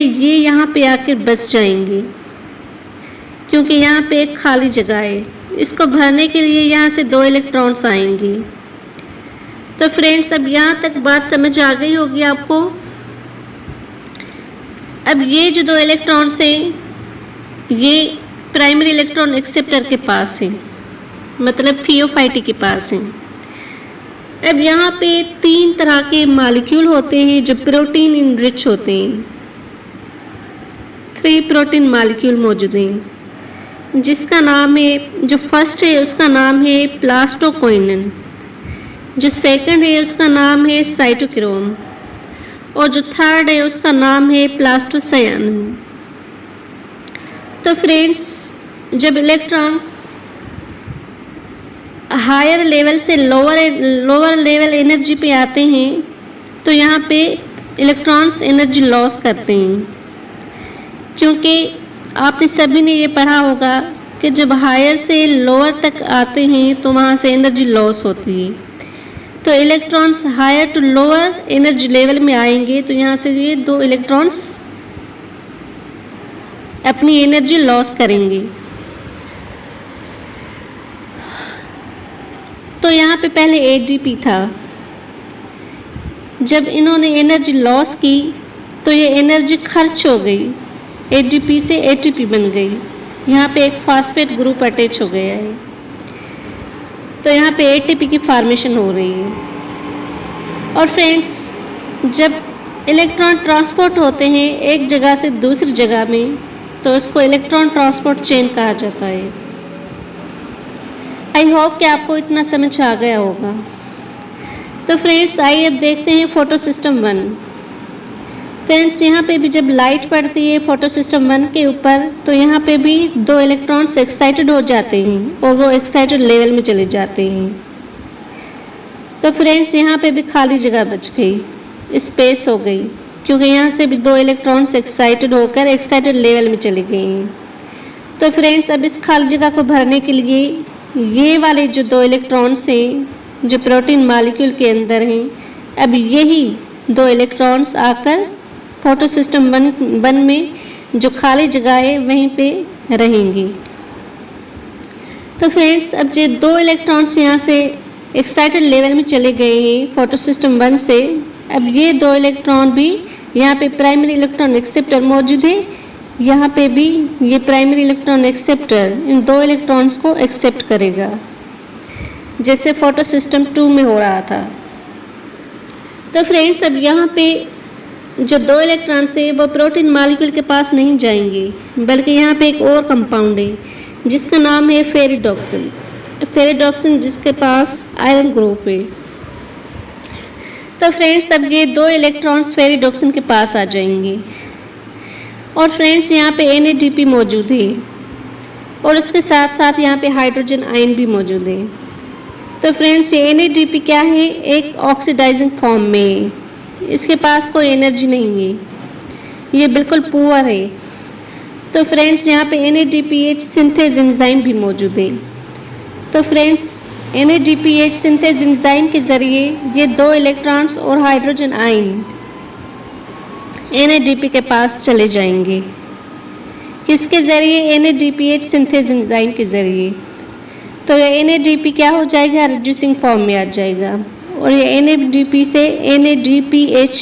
ये यहाँ पे आकर बस जाएंगे, क्योंकि यहाँ पे एक खाली जगह है। इसको भरने के लिए यहाँ से 2 इलेक्ट्रॉन्स आएंगे। तो फ्रेंड्स, अब यहाँ तक बात समझ आ गई होगी आपको। अब ये जो 2 इलेक्ट्रॉन्स हैं, ये प्राइमरी इलेक्ट्रॉन एक्सेप्टर के पास है, मतलब थियोफाइटी के पास है। अब यहाँ पे 3 तरह के मॉलिक्यूल होते हैं जो प्रोटीन इनरिच होते हैं। 3 प्रोटीन मॉलिक्यूल मौजूद हैं, जिसका नाम है, जो फर्स्ट है उसका नाम है प्लास्टोक्विनिन, जो सेकंड है उसका नाम है साइटोक्रोम, और जो थर्ड है उसका नाम है प्लास्टोसायनिन। तो फ्रेंड्स, जब इलेक्ट्रॉन्स हायर लेवल से लोअर लेवल एनर्जी पे आते हैं तो यहाँ पे इलेक्ट्रॉन्स एनर्जी लॉस करते हैं, क्योंकि आपने सभी ने ये पढ़ा होगा कि जब हायर से लोअर तक आते हैं तो वहाँ से एनर्जी लॉस होती है। तो electrons higher to lower energy level में आएंगे तो यहाँ से ये 2 इलेक्ट्रॉन्स अपनी एनर्जी लॉस करेंगे। तो यहाँ पे पहले एटीपी था। जब इन्होंने एनर्जी लॉस की तो ये एनर्जी खर्च हो गई, एटीपी से एटीपी बन गई। यहाँ पे एक फॉस्फेट ग्रुप अटैच हो गया है, तो यहाँ पे एटीपी की फॉर्मेशन हो रही है। और फ्रेंड्स, जब इलेक्ट्रॉन ट्रांसपोर्ट होते हैं एक जगह से दूसरी जगह में तो उसको इलेक्ट्रॉन ट्रांसपोर्ट चेन कहा जाता है। आई होप कि आपको इतना समझ आ गया होगा। तो फ्रेंड्स, आइए अब देखते हैं फोटो सिस्टम 1। फ्रेंड्स, यहाँ पे भी जब लाइट पड़ती है फोटो सिस्टम 1 के ऊपर तो यहाँ पे भी 2 इलेक्ट्रॉन्स एक्साइटेड हो जाते हैं और वो एक्साइटेड लेवल में चले जाते हैं। तो फ्रेंड्स, यहाँ पे भी खाली जगह बच गई, स्पेस हो गई, क्योंकि यहाँ से भी 2 इलेक्ट्रॉन्स एक्साइटेड होकर एक्साइटेड लेवल में चले गए हैं। तो फ्रेंड्स, अब इस खाली जगह को भरने के लिए ये वाले जो 2 इलेक्ट्रॉन्स हैं जो प्रोटीन मॉलिक्यूल के अंदर हैं, अब यही 2 इलेक्ट्रॉन्स आकर फोटो सिस्टम 1 में जो खाली जगह है वहीं पे रहेंगी। तो फ्रेंड्स, अब जो 2 इलेक्ट्रॉन्स यहाँ से एक्साइटेड लेवल में चले गए हैं फोटो सिस्टम 1 से, अब ये 2 इलेक्ट्रॉन भी यहाँ पे प्राइमरी इलेक्ट्रॉन एक्सेप्टर मौजूद है, यहाँ पे भी ये प्राइमरी इलेक्ट्रॉन एक्सेप्टर इन 2 इलेक्ट्रॉन्स को एक्सेप्ट करेगा, जैसे फोटो सिस्टम 2 में हो रहा था। तो फ्रेंड्स, अब यहाँ पे जो 2 इलेक्ट्रॉन्स है वो प्रोटीन मॉलिक्यूल के पास नहीं जाएंगे, बल्कि यहाँ पे एक और कंपाउंड है जिसका नाम है फेरिडॉक्सिन। फेरिडॉक्सिन जिसके पास आयरन ग्रुप है। तो फ्रेंड्स, अब ये 2 इलेक्ट्रॉन्स फेरिडॉक्सिन के पास आ जाएंगे। और फ्रेंड्स, यहाँ पे NADP मौजूद है और उसके साथ साथ यहाँ पे हाइड्रोजन आयन भी मौजूद है। तो फ्रेंड्स, ये NADP क्या है, एक ऑक्सीडाइजिंग फॉर्म में है, इसके पास कोई एनर्जी नहीं है, ये बिल्कुल पुअर है। तो फ्रेंड्स, यहाँ पे NADPH सिंथेज एंजाइम भी मौजूद है। तो फ्रेंड्स, NADPH सिंथेज एंजाइम के ज़रिए ये 2 इलेक्ट्रॉन्स और हाइड्रोजन आयन NADP के पास चले जाएंगे। किसके ज़रिए? NADPH सिंथेज एंजाइम के ज़रिए। तो ये NADP क्या हो जाएगा, रिड्यूसिंग फॉर्म में आ जाएगा और ये NADP से NADPH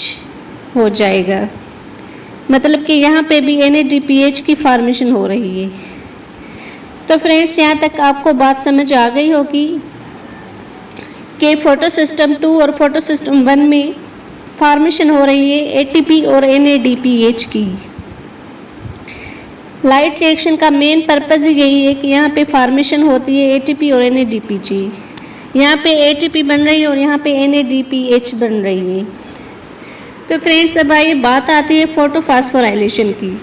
हो जाएगा। मतलब कि यहाँ पे भी NADPH की फॉर्मेशन हो रही है। तो फ्रेंड्स, यहाँ तक आपको बात समझ आ गई होगी कि फोटो सिस्टम 2 और फोटो सिस्टम 1 में फॉर्मेशन हो रही है ATP और NADPH की। लाइट रिएक्शन का मेन पर्पज़ यही है कि यहाँ पे फॉर्मेशन होती है ATP और NADPH। यहाँ पे ATP बन रही है और यहाँ पे NADPH बन रही है। तो फ्रेंड्स, अब आइए बात आती है फोटोफॉस्फोराइलेशन की।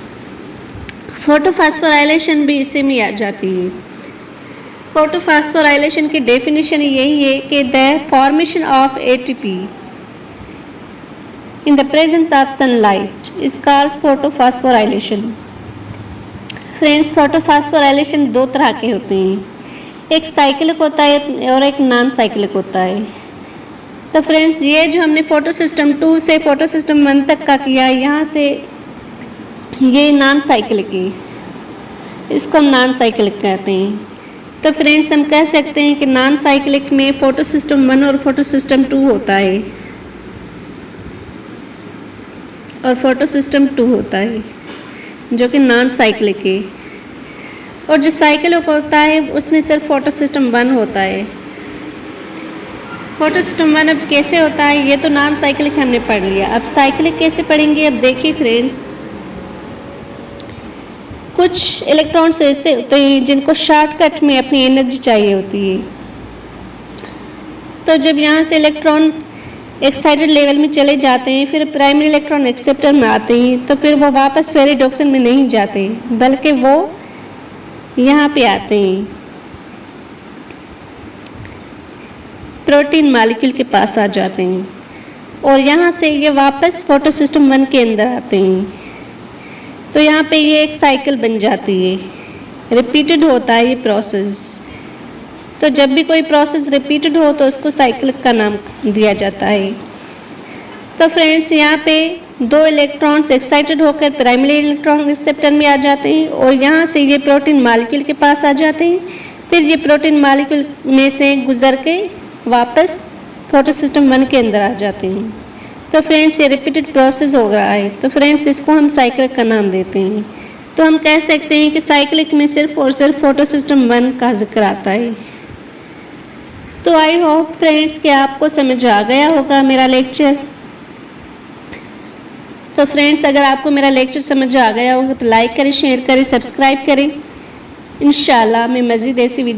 फोटोफॉस्फोराइलेशन भी इसी में आ जाती है। फोटोफॉस्फोराइलेशन की डेफिनेशन यही है कि the formation of ATP in the presence of sunlight is called photophosphorilation। Friends, photophosphorylation 2 तरह के होते हैं, एक साइक्लिक होता है और एक नॉन साइक्लिक होता है। तो फ्रेंड्स, ये जो हमने फोटो सिस्टम 2 से फोटो सिस्टम 1 तक का किया, यहाँ से ये नॉन साइक्लिक है, इसको हम नॉन साइक्लिक कहते हैं। तो फ्रेंड्स हम कह सकते हैं कि नॉन साइक्लिक में फोटो सिस्टम 1 और फोटो सिस्टम 2 होता है, और फोटो सिस्टम 2 होता है जो कि नॉन साइक्लिक है। और जो साइक्लिक होता है उसमें सिर्फ फोटो सिस्टम 1 होता है। फोटो सिस्टम 1 अब कैसे होता है, ये तो नॉन साइक्लिक हमने पढ़ लिया। अब साइक्लिक कैसे पढ़ेंगे, अब देखिए फ्रेंड्स, कुछ इलेक्ट्रॉन्स ऐसे होते हैं जिनको शॉर्टकट में अपनी एनर्जी चाहिए होती है। तो जब यहाँ से इलेक्ट्रॉन एक्साइटेड लेवल में चले जाते हैं, फिर प्राइमरी इलेक्ट्रॉन एक्सेप्टर में आते हैं, तो फिर वो वापस पेरिडॉक्सिल में नहीं जाते, बल्कि वो यहाँ पे आते हैं, प्रोटीन मॉलिक्यूल के पास आ जाते हैं, और यहाँ से ये वापस फोटो सिस्टम 1 के अंदर आते हैं। तो यहाँ पे ये एक साइकिल बन जाती है, रिपीटेड होता है ये प्रोसेस। तो जब भी कोई प्रोसेस रिपीटेड हो तो उसको साइकिल का नाम दिया जाता है। तो फ्रेंड्स यहाँ पे 2 इलेक्ट्रॉन्स एक्साइटेड होकर प्राइमरी इलेक्ट्रॉन रिसेप्टर में आ जाते हैं, और यहाँ से ये प्रोटीन मॉलिक्यूल के पास आ जाते हैं, फिर ये प्रोटीन मॉलिक्यूल में से गुजर के वापस फोटो सिस्टम 1 के अंदर आ जाते हैं। तो फ्रेंड्स ये रिपीटेड प्रोसेस हो रहा है, तो फ्रेंड्स इसको हम साइक्लिक का नाम देते हैं। तो हम कह सकते हैं कि साइक्लिक में सिर्फ और सिर्फ फोटो सिस्टम 1 का जिक्र आता है। तो आई होप फ्रेंड्स कि आपको समझ आ गया होगा मेरा लेक्चर। तो फ्रेंड्स अगर आपको मेरा लेक्चर समझ आ गया होगा तो लाइक करें, शेयर करें, सब्सक्राइब करें। इंशाल्लाह मैं मज़ीद ऐसी वीडियो